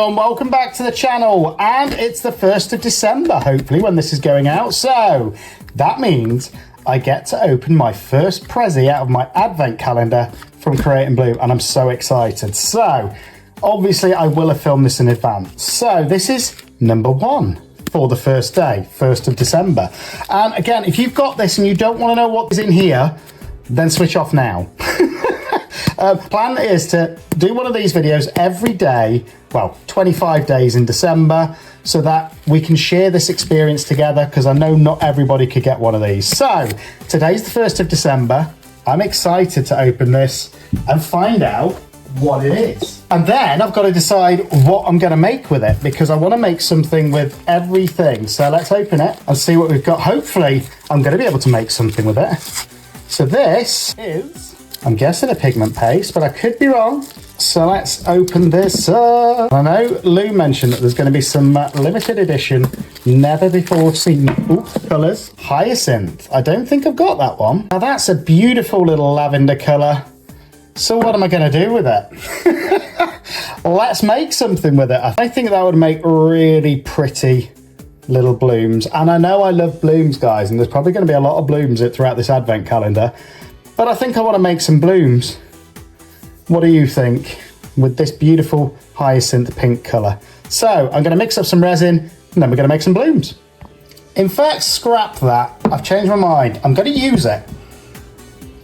everyone, welcome back to the channel, and it's the 1st of December, hopefully, when this is going out, so that means I get to open my first Prezi out of my advent calendar from Create and Bloom, and I'm so excited. So, obviously, I will have filmed this in advance. So, this is number 1 for the first day, 1st of December. And again, if you've got this and you don't want to know what is in here, then switch off now. Plan is to do one of these videos every day, well, 25 days in December, so that we can share this experience together, because I know not everybody could get one of these. So, today's the 1st of December. I'm excited to open this and find out what it is. And then I've got to decide what I'm going to make with it, because I want to make something with everything. So let's open it and see what we've got. Hopefully, I'm going to be able to make something with it. So this is, I'm guessing, a pigment paste, but I could be wrong. So let's open this up. I know Lou mentioned that there's going to be some limited edition, never before seen colours. Hyacinth. I don't think I've got that one. Now that's a beautiful little lavender colour. So what am I going to do with it? Let's make something with it. I think that would make really pretty little blooms. And I know I love blooms, guys, and there's probably going to be a lot of blooms throughout this advent calendar. But I think I want to make some blooms. What do you think with this beautiful hyacinth pink colour? So I'm going to mix up some resin and then we're going to make some blooms. In fact, scrap that. I've changed my mind. I'm going to use it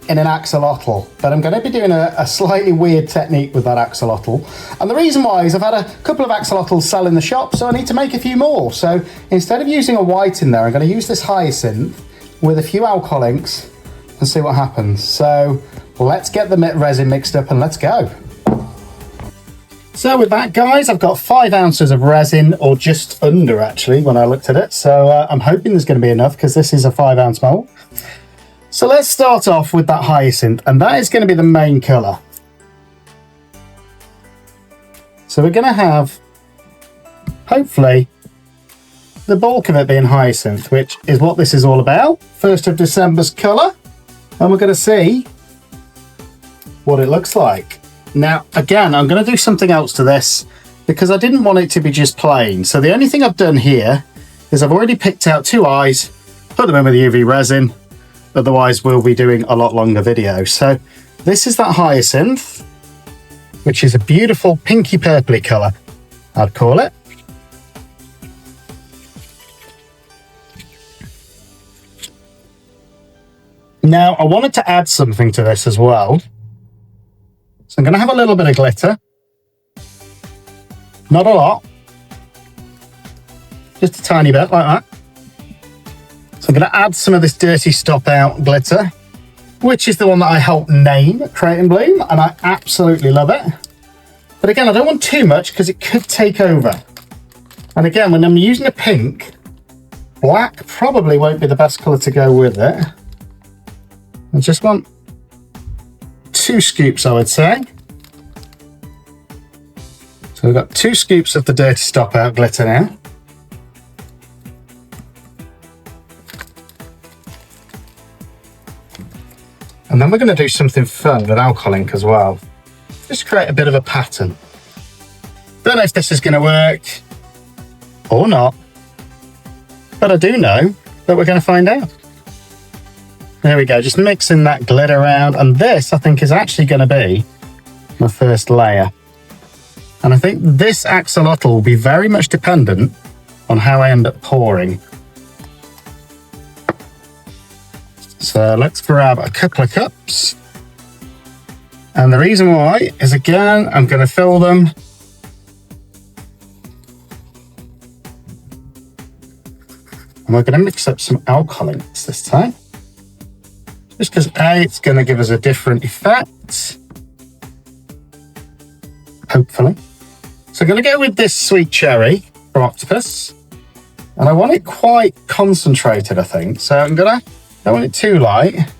in an axolotl, but I'm going to be doing a slightly weird technique with that axolotl. And the reason why is I've had a couple of axolotls sell in the shop, so I need to make a few more. So instead of using a white in there, I'm going to use this hyacinth with a few alcohol inks and see what happens. So let's get the resin mixed up and let's go. So with that, guys, I've got 5 ounces of resin, or just under actually when I looked at it. So I'm hoping there's going to be enough, because this is a 5 ounce mold. So let's start off with that hyacinth, and that is going to be the main colour. So we're going to have, hopefully, the bulk of it being hyacinth, which is what this is all about. 1st of December's colour. And we're going to see what it looks like. Now, again, I'm going to do something else to this, because I didn't want it to be just plain. So the only thing I've done here is I've already picked out 2 eyes, put them in with UV resin. Otherwise, we'll be doing a lot longer video. So this is that hyacinth, which is a beautiful pinky purpley colour, I'd call it. Now, I wanted to add something to this as well. So I'm going to have a little bit of glitter. Not a lot. Just a tiny bit like that. So I'm going to add some of this Dirty Stop Out glitter, which is the one that I helped name Create and Bloom, and I absolutely love it. But again, I don't want too much because it could take over. And again, when I'm using a pink, black probably won't be the best colour to go with it. I just want 2 scoops, I would say. So we've got 2 scoops of the Dirty Stop Out glitter now. And then we're going to do something fun with alcohol ink as well. Just create a bit of a pattern. Don't know if this is going to work or not, but I do know that we're going to find out. There we go, just mixing that glitter around, and this I think is actually going to be my first layer. And I think this axolotl will be very much dependent on how I end up pouring. So let's grab a couple of cups. And the reason why is, again, I'm going to fill them. And we're going to mix up some alcohol inks this time. Just because A, it's going to give us a different effect. Hopefully. So I'm going to go with this Sweet Cherry from Octopus. And I want it quite concentrated, I think. So I'm going to, don't want it too light.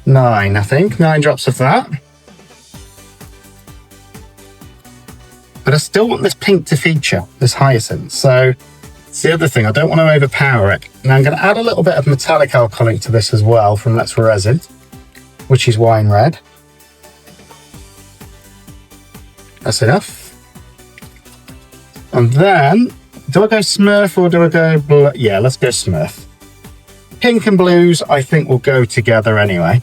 9, I think. 9 drops of that. But I still want this pink to feature, this hyacinth. So it's the other thing, I don't want to overpower it. Now I'm going to add a little bit of metallic alcohol ink to this as well from letsresin, which is wine red. That's enough. And then, do I go Smurf or do I go yeah, let's go Smurf. Pink and blues, I think, will go together anyway.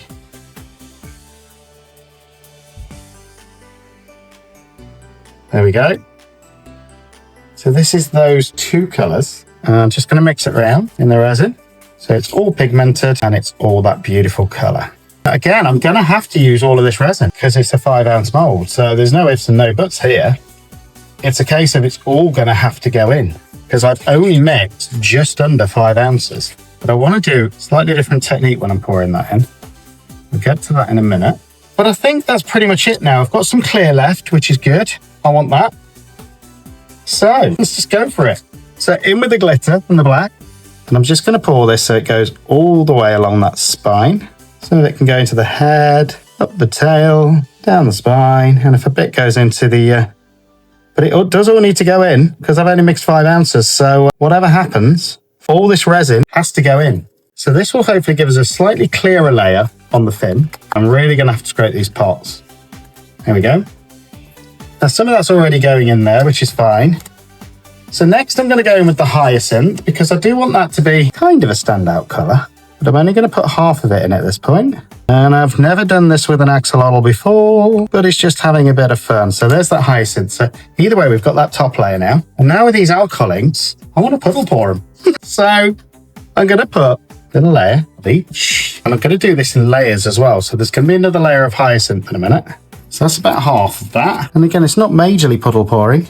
There we go. So this is those two colours. I'm just going to mix it around in the resin. So it's all pigmented and it's all that beautiful colour. Again, I'm going to have to use all of this resin because it's a 5-ounce mould. So there's no ifs and no buts here. It's a case of it's all going to have to go in because I've only mixed just under 5 ounces. But I want to do a slightly different technique when I'm pouring that in. We'll get to that in a minute. But I think that's pretty much it now. I've got some clear left, which is good. I want that. So let's just go for it. So in with the glitter and the black. And I'm just going to pour this so it goes all the way along that spine. So that it can go into the head, up the tail, down the spine. And if a bit goes into the... but it does all need to go in because I've only mixed 5 ounces. So whatever happens, all this resin has to go in. So this will hopefully give us a slightly clearer layer on the fin. I'm really going to have to scrape these pots. There we go. Now some of that's already going in there, which is fine. So next I'm going to go in with the Hyacinth because I do want that to be kind of a standout colour. But I'm only going to put half of it in at this point. And I've never done this with an Axolotl before, but it's just having a bit of fun. So there's that Hyacinth. So either way, we've got that top layer now. And now with these alcohol inks, I want to puddle pour them. So I'm going to put a little layer of each. And I'm going to do this in layers as well. So there's going to be another layer of Hyacinth in a minute. So that's about half of that. And again, it's not majorly puddle pouring,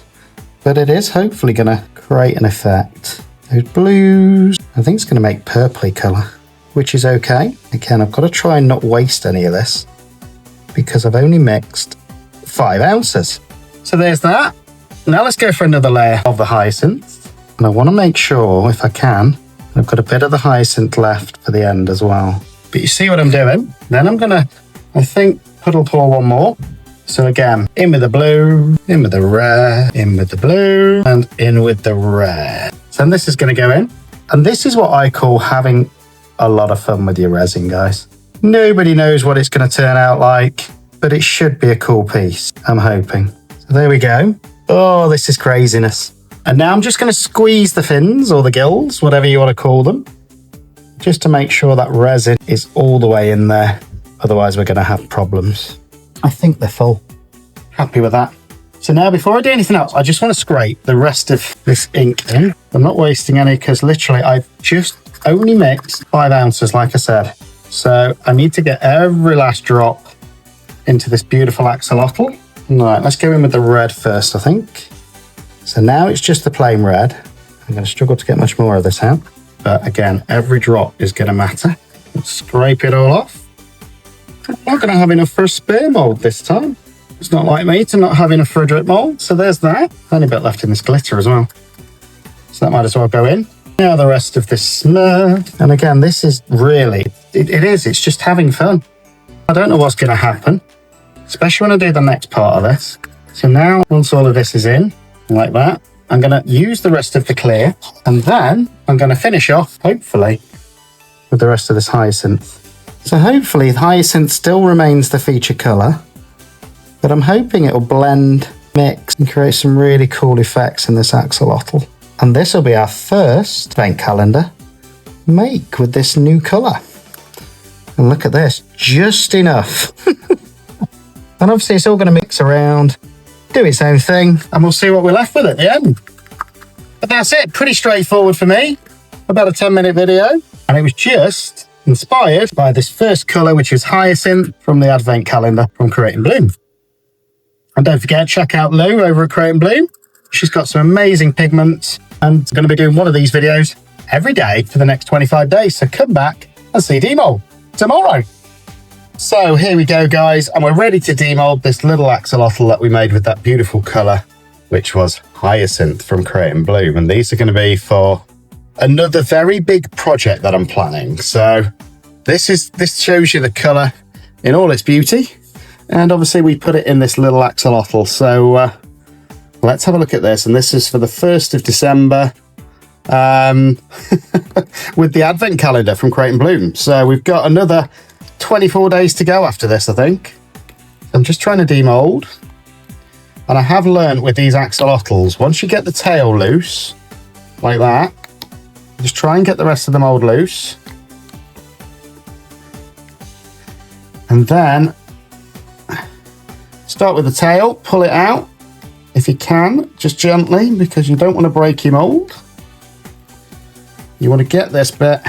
but it is hopefully going to create an effect. Those blues, I think it's going to make purpley colour, which is okay. Again, I've got to try and not waste any of this because I've only mixed 5 ounces. So there's that. Now let's go for another layer of the Hyacinth. And I want to make sure, if I can, I've got a bit of the Hyacinth left for the end as well. But you see what I'm doing? Then I'm going to, I think, puddle pour one more. So again, in with the blue, in with the red, in with the blue, and in with the red. So this is going to go in. And this is what I call having a lot of fun with your resin, guys. Nobody knows what it's going to turn out like, but it should be a cool piece, I'm hoping. So there we go. Oh, this is craziness. And now I'm just going to squeeze the fins or the gills, whatever you want to call them, just to make sure that resin is all the way in there. Otherwise, we're going to have problems. I think they're full. Happy with that. So now, before I do anything else, I just want to scrape the rest of this ink in. I'm not wasting any because literally I've just only mixed 5 ounces, like I said. So I need to get every last drop into this beautiful axolotl. Right, let's go in with the red first, I think. So now it's just the plain red. I'm going to struggle to get much more of this out. But again, every drop is going to matter. Let's scrape it all off. I'm not going to have enough for a spare mould this time. It's not like me to not have enough for a drip mould. So there's that. Only a bit left in this glitter as well. So that might as well go in. Now the rest of this Smurf. And again, this is really, it's just having fun. I don't know what's going to happen, especially when I do the next part of this. So now, once all of this is in, like that, I'm going to use the rest of the clear. And then I'm going to finish off, hopefully, with the rest of this Hyacinth. So hopefully the Hyacinth still remains the feature colour, but I'm hoping it will blend, mix, and create some really cool effects in this axolotl. And this will be our first advent calendar make with this new colour. And look at this, just enough. And obviously it's all going to mix around, do its own thing, and we'll see what we're left with at the end. But that's it, pretty straightforward for me. About a 10-minute video, and it was just inspired by this first colour, which is Hyacinth from the Advent Calendar from Create and Bloom. And don't forget, check out Lou over at Create and Bloom. She's got some amazing pigments and going to be doing one of these videos every day for the next 25 days. So come back and see demold tomorrow. So here we go, guys, and we're ready to demold this little axolotl that we made with that beautiful colour, which was Hyacinth from Create and Bloom. And these are going to be for another very big project that I'm planning. So this shows you the colour in all its beauty, and obviously we put it in this little axolotl. So let's have a look at this, and this is for the 1st of December with the Advent Calendar from Create and Bloom. So we've got another 24 days to go after this, I think. I'm just trying to demold. And I have learned with these axolotls, once you get the tail loose, like that, just try and get the rest of the mould loose. And then start with the tail, pull it out if you can, just gently, because you don't want to break your mould. You want to get this bit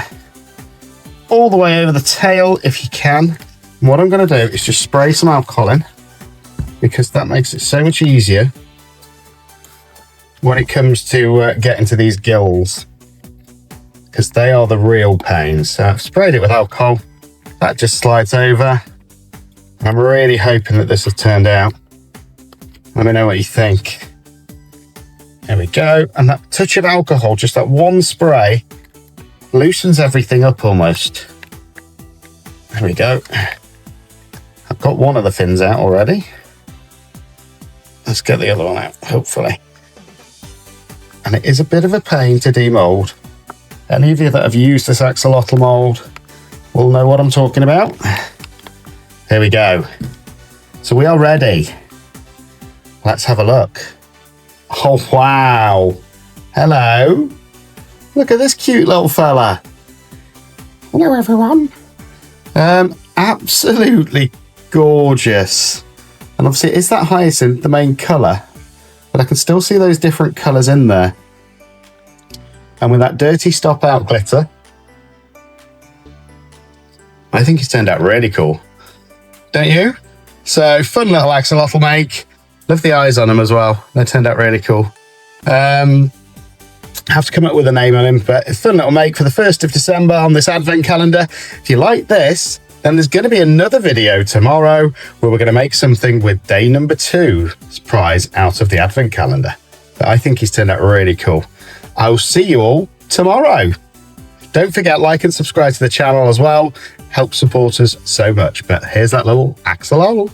all the way over the tail if you can. And what I'm going to do is just spray some alcohol in, because that makes it so much easier when it comes to getting to these gills, because they are the real pain. So I've sprayed it with alcohol. That just slides over. I'm really hoping that this has turned out. Let me know what you think. There we go. And that touch of alcohol, just that one spray, loosens everything up almost. There we go. I've got one of the fins out already. Let's get the other one out, hopefully. And it is a bit of a pain to demold. Any of you that have used this axolotl mold will know what I'm talking about. Here we go. So we are ready. Let's have a look. Oh, wow. Hello. Look at this cute little fella. Hello, everyone. Absolutely gorgeous. And obviously, is that hyacinth the main colour? But I can still see those different colours in there. And with that dirty stop out glitter, I think it's turned out really cool. Don't you? So, fun little axolotl make. Love the eyes on him as well. They turned out really cool. Have to come up with a name on him, but it's a fun little make for the 1st of December on this advent calendar. If you like this, then there's going to be another video tomorrow where we're going to make something with day number 2 prize out of the advent calendar. But I think he's turned out really cool. I'll see you all tomorrow. Don't forget, like and subscribe to the channel as well. Help support us so much. But here's that little axolotl.